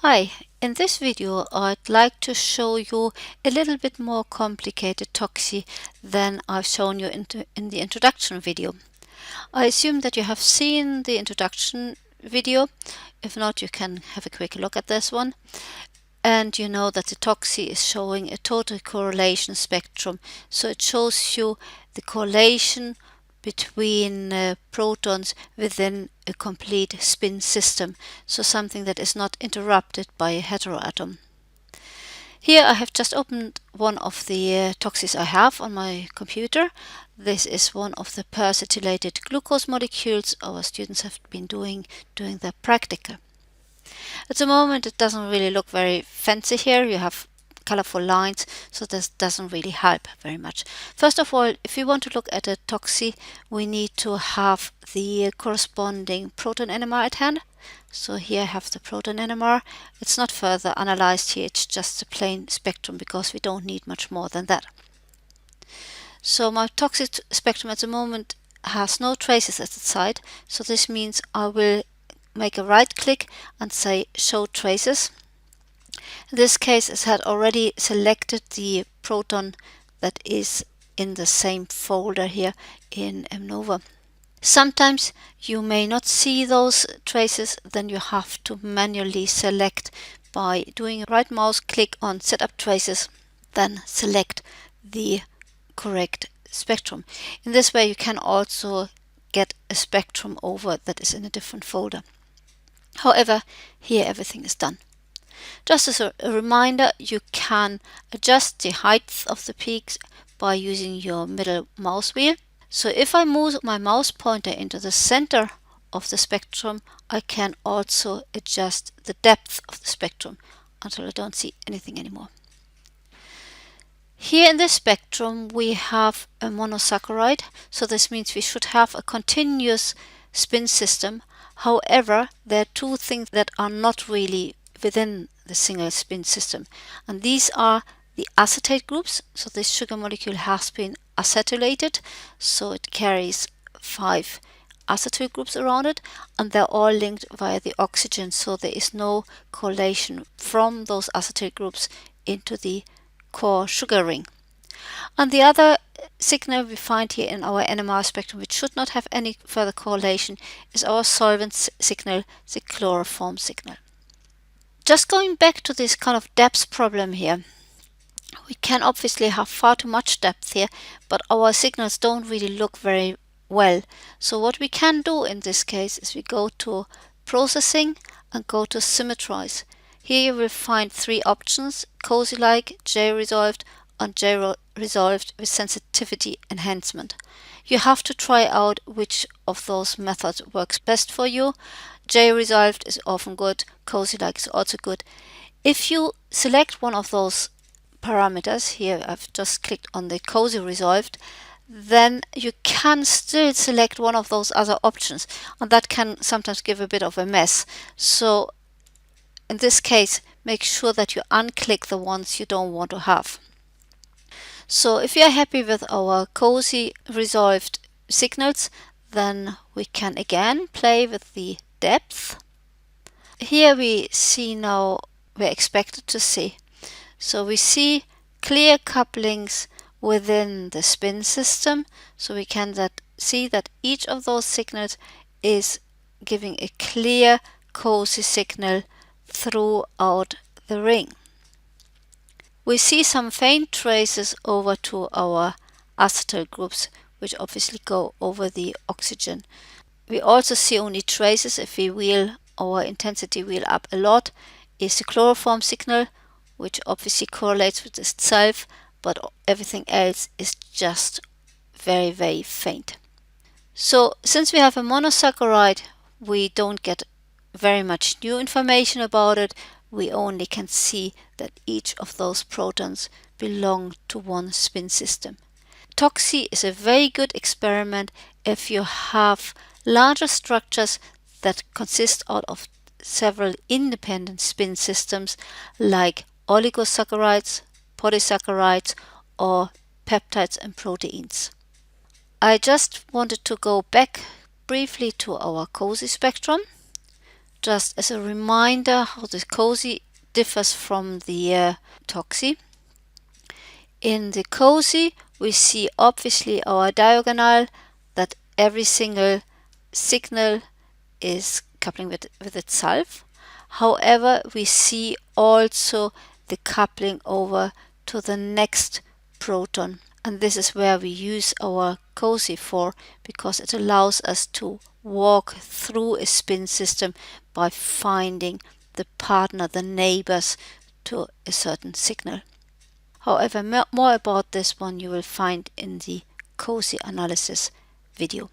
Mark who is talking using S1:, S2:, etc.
S1: Hi, in this video I'd like to show you a little bit more complicated TOCSY than I've shown you in the introduction video. I assume that you have seen the introduction video. If not, you can have a quick look at this one. And you know that the TOCSY is showing a total correlation spectrum. So it shows you the correlation between protons within a complete spin system, so something that is not interrupted by a heteroatom. Here I have just opened one of the TOCSYs I have on my computer. This is one of the peracetylated glucose molecules our students have been doing during their practical. At the moment it doesn't really look very fancy here. You have colorful lines, so this doesn't really help very much. First of all, if we want to look at a TOCSY, we need to have the corresponding proton NMR at hand. So here I have the proton NMR. It's not further analyzed here, it's just a plain spectrum because we don't need much more than that. So my TOCSY spectrum at the moment has no traces at the side, so this means I will make a right click and say show traces. In this case, it had already selected the proton that is in the same folder here in MNOVA. Sometimes you may not see those traces, then you have to manually select by doing a right mouse click on setup traces, then select the correct spectrum. In this way you can also get a spectrum over that is in a different folder. However, here everything is done. Just as a reminder, you can adjust the height of the peaks by using your middle mouse wheel. So if I move my mouse pointer into the center of the spectrum, I can also adjust the depth of the spectrum until I don't see anything anymore. Here in this spectrum we have a monosaccharide, so this means we should have a continuous spin system. However, there are two things that are not really within the single spin system, and these are the acetate groups. So this sugar molecule has been acetylated, so it carries 5 acetyl groups around it, and they're all linked via the oxygen, so there is no correlation from those acetate groups into the core sugar ring. And the other signal we find here in our NMR spectrum, which should not have any further correlation, is our solvent signal, the chloroform signal. Just going back to this kind of depth problem here, we can obviously have far too much depth here, but our signals don't really look very well. So what we can do in this case is we go to processing and go to symmetrize. Here you will find 3 options: COSY-like, J-resolved, and J-resolved with sensitivity enhancement. You have to try out which of those methods works best for you. J-resolved is often good, COSY-like is also good. If you select one of those parameters, here I've just clicked on the COSY resolved, then you can still select one of those other options, and that can sometimes give a bit of a mess. So in this case, make sure that you unclick the ones you don't want to have. So if you are happy with our COSY resolved signals, then we can again play with the depth. Here we see now we're expected to see. So we see clear couplings within the spin system, so we can see that each of those signals is giving a clear COSY signal throughout the ring. We see some faint traces over to our acetyl groups, which obviously go over the oxygen. We also see only traces if we wheel our intensity wheel up a lot, is the chloroform signal, which obviously correlates with itself, but everything else is just very, very faint. So since we have a monosaccharide, we don't get very much new information about it. We only can see that each of those protons belong to one spin system. TOCSY is a very good experiment if you have larger structures that consist out of several independent spin systems like oligosaccharides, polysaccharides, or peptides and proteins. I just wanted to go back briefly to our COSY spectrum Just as a reminder how the COSY differs from the TOCSY. In the COSY, we see obviously our diagonal, that every single signal is coupling with itself. However, we see also the coupling over to the next proton. And this is where we use our COSY for, because it allows us to walk through a spin system by finding the partner, the neighbors to a certain signal. However, more about this one you will find in the COSY analysis video.